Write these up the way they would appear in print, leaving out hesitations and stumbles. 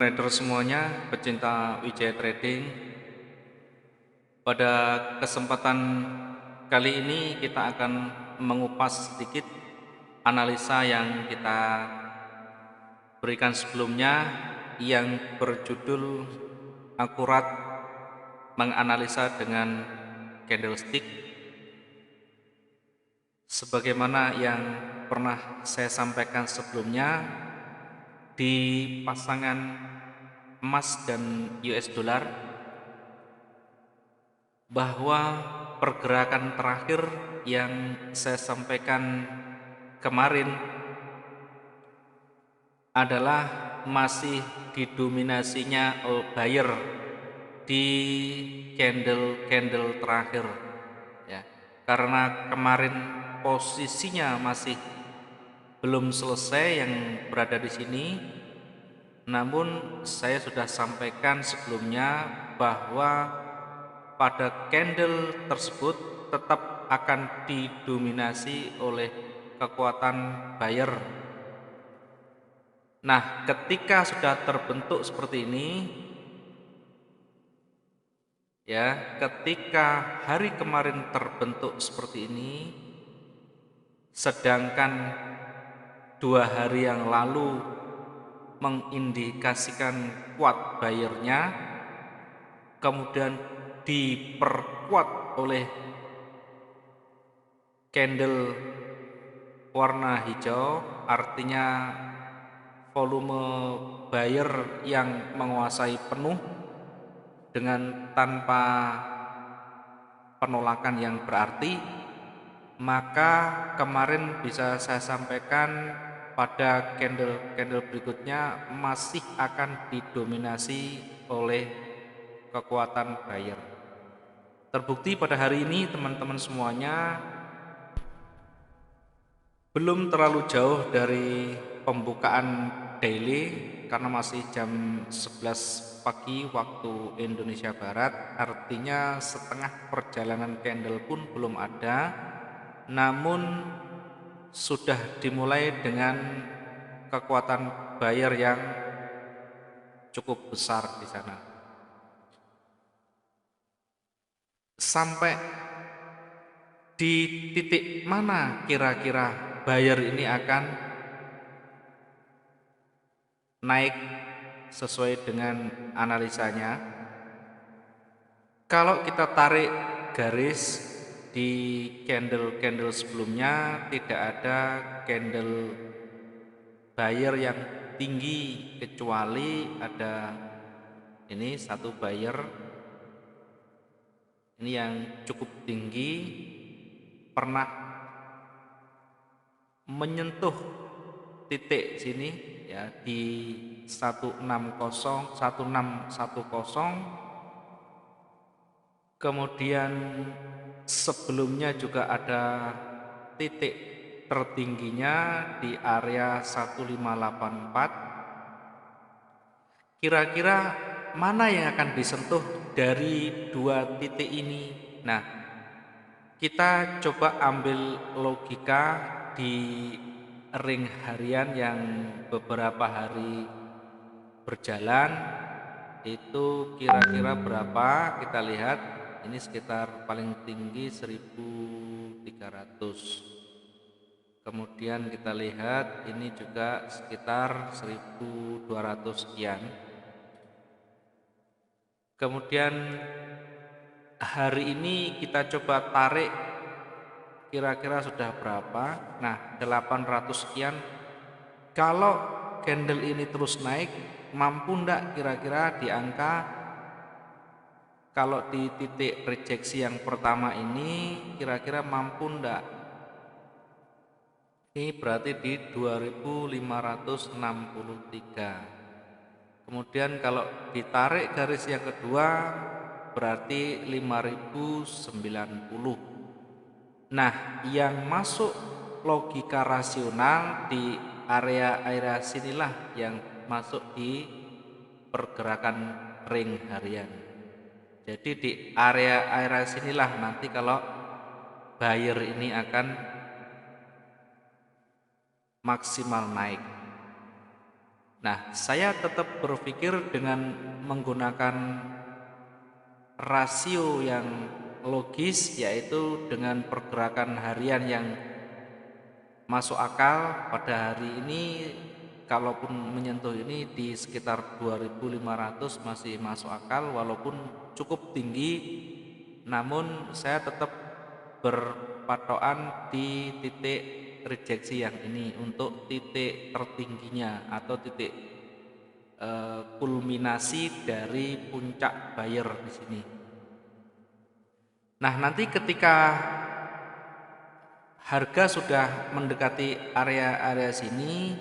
Trader semuanya, pecinta Wijaya Trading. Pada kesempatan kali ini kita akan mengupas sedikit analisa yang kita berikan sebelumnya yang berjudul akurat menganalisa dengan candlestick. Sebagaimana yang pernah saya sampaikan sebelumnya, di pasangan emas dan US dollar, bahwa pergerakan terakhir yang saya sampaikan kemarin adalah masih didominasinya buyer di candle terakhir, ya. Karena kemarin posisinya masih belum selesai yang berada di sini, namun saya sudah sampaikan sebelumnya bahwa pada candle tersebut tetap akan didominasi oleh kekuatan buyer. Nah, ketika sudah terbentuk seperti ini, ya, ketika hari kemarin terbentuk seperti ini, sedangkan 2 hari yang lalu mengindikasikan kuat buyernya, kemudian diperkuat oleh candle warna hijau, artinya volume buyer yang menguasai penuh dengan tanpa penolakan yang berarti, maka kemarin bisa saya sampaikan pada candle berikutnya masih akan didominasi oleh kekuatan buyer. Terbukti pada hari ini teman-teman semuanya belum terlalu jauh dari pembukaan daily, karena masih jam 11 pagi waktu Indonesia Barat, artinya setengah perjalanan candle pun belum ada, namun sudah dimulai dengan kekuatan buyer yang cukup besar di sana. Sampai di titik mana kira-kira buyer ini akan naik sesuai dengan analisanya? Kalau kita tarik garis di candle sebelumnya, tidak ada candle buyer yang tinggi kecuali ada ini satu buyer ini yang cukup tinggi, pernah menyentuh titik sini, ya, di 1610. Kemudian sebelumnya juga ada titik tertingginya di area 1584. Kira-kira mana yang akan disentuh dari dua titik ini? Nah, kita coba ambil logika di ring harian yang beberapa hari berjalan. Itu kira-kira berapa? Kita lihat, ini sekitar paling tinggi 1300. Kemudian kita lihat ini juga sekitar 1200 sekian. Kemudian hari ini kita coba tarik kira-kira sudah berapa. Nah, 800 sekian. Kalau candle ini terus naik, mampu enggak kira-kira di angka, kalau di titik rejeksi yang pertama ini kira-kira mampu enggak? Ini berarti di 2563. Kemudian kalau ditarik garis yang kedua berarti 5090. Nah, yang masuk logika rasional di area sinilah yang masuk di pergerakan ring harian. Jadi di area sinilah nanti kalau buyer ini akan maksimal naik. Nah, saya tetap berpikir dengan menggunakan rasio yang logis, yaitu dengan pergerakan harian yang masuk akal. Pada hari ini kalaupun menyentuh ini di sekitar 2.500 masih masuk akal, walaupun cukup tinggi, namun saya tetap berpatokan di titik rejeksi yang ini untuk titik tertingginya atau titik kulminasi dari puncak buyer di sini. Nah, nanti ketika harga sudah mendekati area-area sini,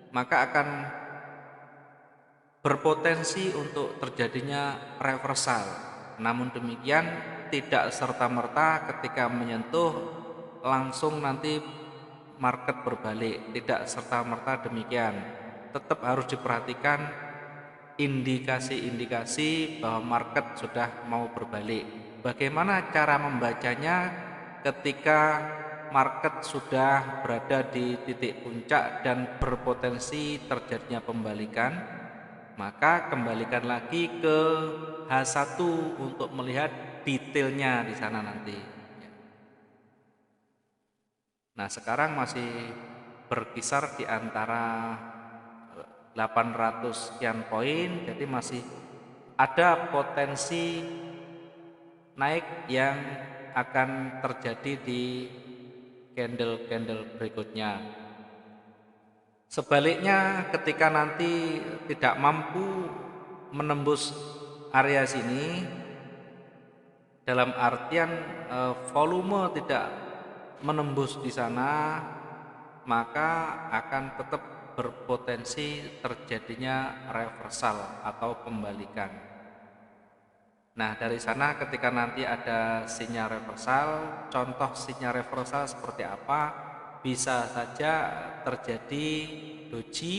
maka akan berpotensi untuk terjadinya reversal. Namun demikian, tidak serta-merta ketika menyentuh langsung nanti market berbalik, tidak serta-merta demikian. Tetap harus diperhatikan indikasi-indikasi bahwa market sudah mau berbalik. Bagaimana cara membacanya ketika market sudah berada di titik puncak dan berpotensi terjadinya pembalikan? Maka kembalikan lagi ke H1 untuk melihat detailnya di sana nanti. Nah, sekarang masih berkisar di antara 800 sekian poin, jadi masih ada potensi naik yang akan terjadi di candle-candle berikutnya. Sebaliknya, ketika nanti tidak mampu menembus area sini, dalam artian volume tidak menembus di sana, maka akan tetap berpotensi terjadinya reversal atau pembalikan. Nah, dari sana ketika nanti ada sinyal reversal, contoh sinyal reversal seperti apa? Bisa saja terjadi doji,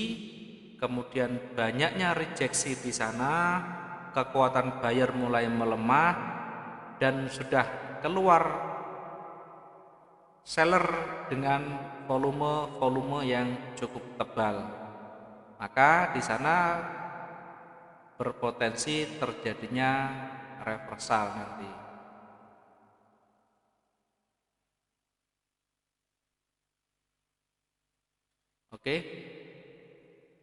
kemudian banyaknya rejeksi di sana, kekuatan buyer mulai melemah, dan sudah keluar seller dengan volume yang cukup tebal. Maka di sana berpotensi terjadinya reversal nanti. Oke.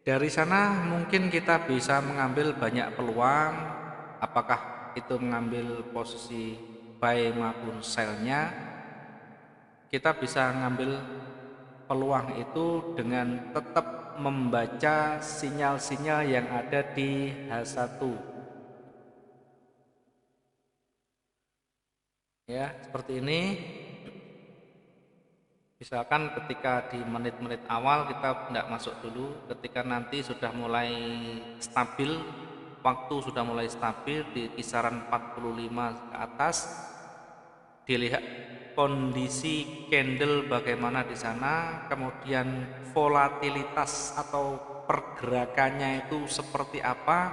Dari sana mungkin kita bisa mengambil banyak peluang, apakah itu mengambil posisi buy maupun sell-nya. Kita bisa mengambil peluang itu dengan tetap membaca sinyal-sinyal yang ada di H1. Ya, seperti ini. Misalkan ketika di menit-menit awal kita tidak masuk dulu, ketika nanti sudah mulai stabil, waktu sudah mulai stabil di kisaran 45 ke atas, dilihat kondisi candle bagaimana di sana, kemudian volatilitas atau pergerakannya itu seperti apa,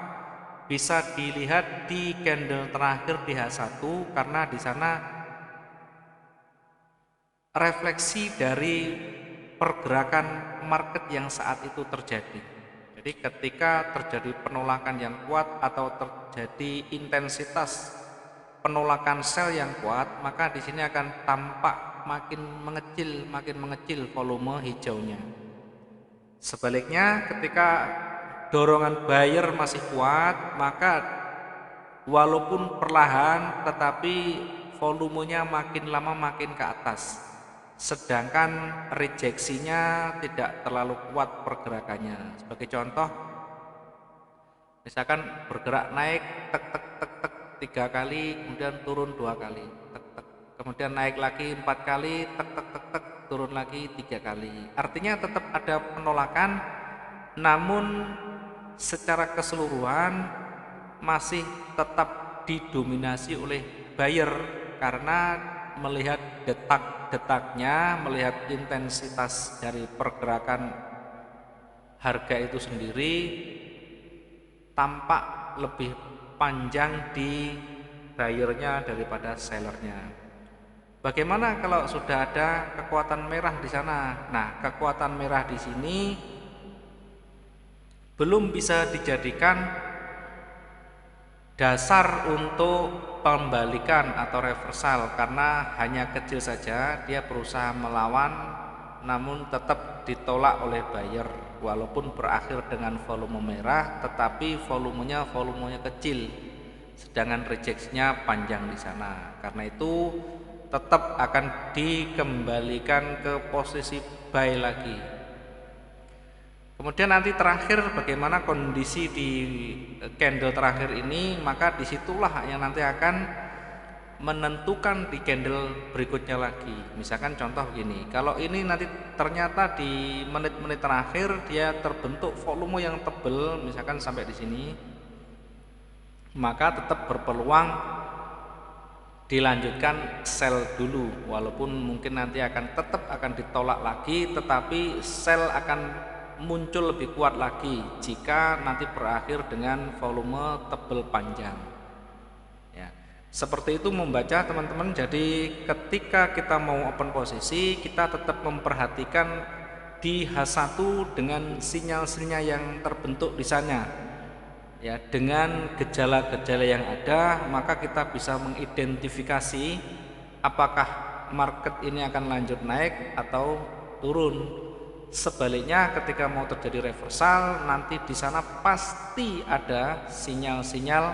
bisa dilihat di candle terakhir di H1 karena di sana refleksi dari pergerakan market yang saat itu terjadi. Jadi ketika terjadi penolakan yang kuat atau terjadi intensitas penolakan sell yang kuat, maka di sini akan tampak makin mengecil volume hijaunya. Sebaliknya ketika dorongan buyer masih kuat, maka walaupun perlahan tetapi volumenya makin lama makin ke atas. Sedangkan rejeksinya tidak terlalu kuat pergerakannya. Sebagai contoh, misalkan bergerak naik tek tek tek tek 3 kali, kemudian turun 2 kali, tek tek, kemudian naik lagi 4 kali, tek tek tek tek, turun lagi 3 kali. Artinya tetap ada penolakan, namun secara keseluruhan masih tetap didominasi oleh buyer karena melihat detak-detaknya, melihat intensitas dari pergerakan harga itu sendiri tampak lebih panjang di buyernya daripada sellernya. Bagaimana kalau sudah ada kekuatan merah di sana? Nah, kekuatan merah di sini belum bisa dijadikan dasar untuk pembalikan atau reversal, karena hanya kecil saja dia berusaha melawan namun tetap ditolak oleh buyer, walaupun berakhir dengan volume merah tetapi volumenya kecil, sedangkan rejectnya panjang di sana. Karena itu tetap akan dikembalikan ke posisi buy lagi. Kemudian nanti terakhir bagaimana kondisi di candle terakhir ini, maka disitulah yang nanti akan menentukan di candle berikutnya lagi. Misalkan contoh begini, kalau ini nanti ternyata di menit-menit terakhir dia terbentuk volume yang tebal, misalkan sampai di sini, maka tetap berpeluang dilanjutkan sell dulu, walaupun mungkin nanti tetap akan ditolak lagi, tetapi sell akan muncul lebih kuat lagi jika nanti berakhir dengan volume tebal panjang. Ya, seperti itu membaca teman-teman. Jadi ketika kita mau open posisi, kita tetap memperhatikan di H1 dengan sinyal-sinyal yang terbentuk di sana. Ya, dengan gejala-gejala yang ada, maka kita bisa mengidentifikasi apakah market ini akan lanjut naik atau turun. Sebaliknya ketika mau terjadi reversal, nanti di sana pasti ada sinyal-sinyal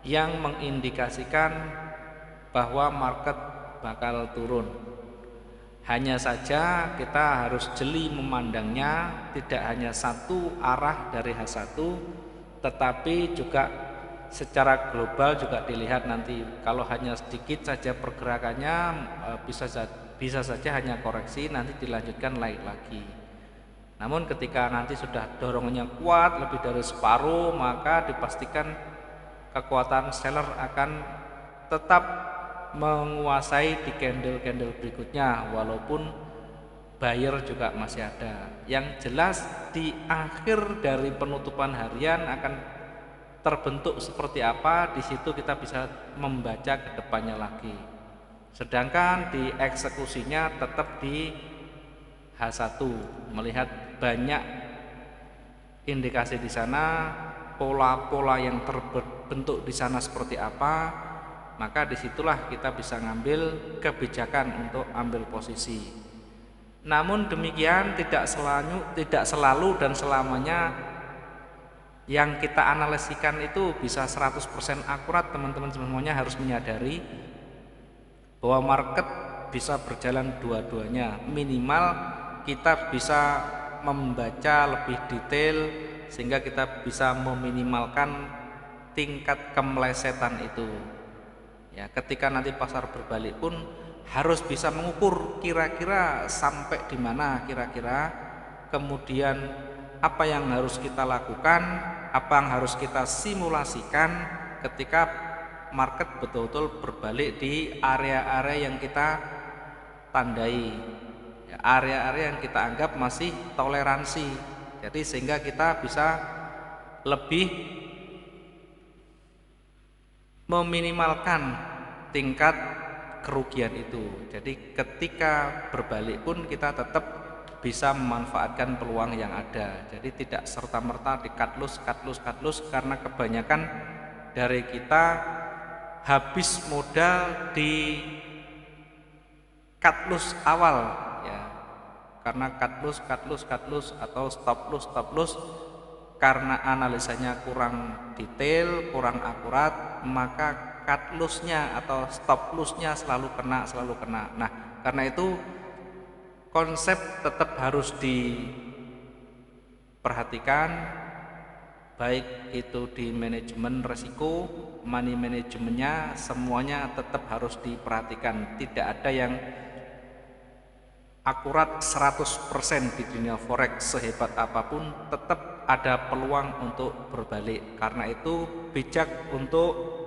yang mengindikasikan bahwa market bakal turun. Hanya saja kita harus jeli memandangnya, tidak hanya satu arah dari H1, tetapi juga secara global juga dilihat nanti. Kalau hanya sedikit saja pergerakannya, bisa saja hanya koreksi, nanti dilanjutkan naik lagi. Namun ketika nanti sudah dorongannya kuat lebih dari separuh, maka dipastikan kekuatan seller akan tetap menguasai di candle-candle berikutnya, walaupun buyer juga masih ada. Yang jelas di akhir dari penutupan harian akan terbentuk seperti apa, di situ kita bisa membaca ke depannya lagi. Sedangkan di eksekusinya tetap di H1, melihat banyak indikasi di sana, pola-pola yang terbentuk di sana seperti apa, maka disitulah kita bisa ngambil kebijakan untuk ambil posisi. Namun demikian tidak selalu dan selamanya yang kita analisikan itu bisa 100% akurat. Teman-teman semuanya harus menyadari bahwa market bisa berjalan dua-duanya. Minimal kita bisa membaca lebih detail sehingga kita bisa meminimalkan tingkat kemelesetan itu. Ya, ketika nanti pasar berbalik pun harus bisa mengukur kira-kira sampai di mana kira-kira, kemudian apa yang harus kita lakukan, apa yang harus kita simulasikan ketika market betul-betul berbalik di area-area yang kita tandai, ya, area-area yang kita anggap masih toleransi. Jadi sehingga kita bisa lebih meminimalkan tingkat kerugian itu. Jadi ketika berbalik pun kita tetap bisa memanfaatkan peluang yang ada. Jadi tidak serta-merta di cut loss karena kebanyakan dari kita habis modal di cut loss awal, ya. Karena cut loss atau stop loss karena analisanya kurang detail, kurang akurat, maka cut lossnya atau stop lossnya selalu kena. Nah, karena itu konsep tetap harus diperhatikan, baik itu di manajemen resiko, money manajemennya, semuanya tetap harus diperhatikan. Tidak ada yang akurat 100% di dunia forex. Sehebat apapun tetap ada peluang untuk berbalik. Karena itu bijak untuk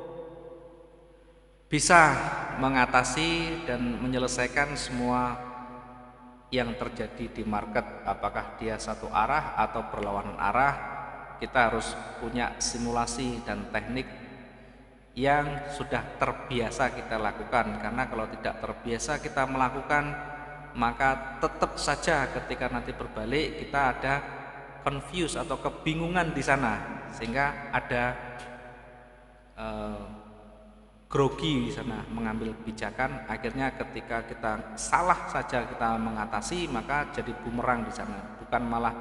bisa mengatasi dan menyelesaikan semua yang terjadi di market, apakah dia satu arah atau berlawanan arah. Kita harus punya simulasi dan teknik yang sudah terbiasa kita lakukan, karena kalau tidak terbiasa kita melakukan, maka tetap saja ketika nanti berbalik kita ada confuse atau kebingungan di sana, sehingga ada grogi di sana mengambil kebijakan. Akhirnya ketika kita salah saja kita mengatasi, maka jadi bumerang di sana, bukan malah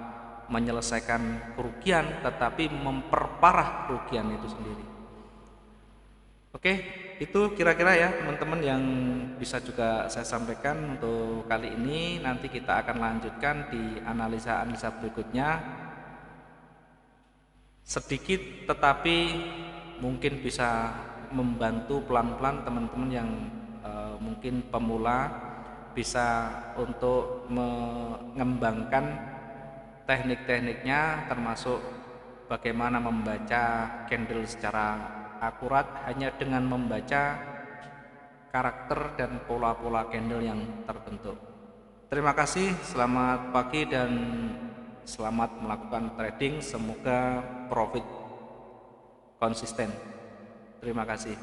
menyelesaikan kerugian tetapi memperparah kerugian itu sendiri. Oke, itu kira-kira ya teman-teman yang bisa juga saya sampaikan untuk kali ini. Nanti kita akan lanjutkan di analisa-analisa berikutnya, sedikit tetapi mungkin bisa membantu pelan-pelan teman-teman yang mungkin pemula, bisa untuk mengembangkan teknik-tekniknya, termasuk bagaimana membaca candle secara akurat hanya dengan membaca karakter dan pola-pola candle yang terbentuk. Terima kasih, selamat pagi dan selamat melakukan trading. Semoga profit konsisten. Terima kasih.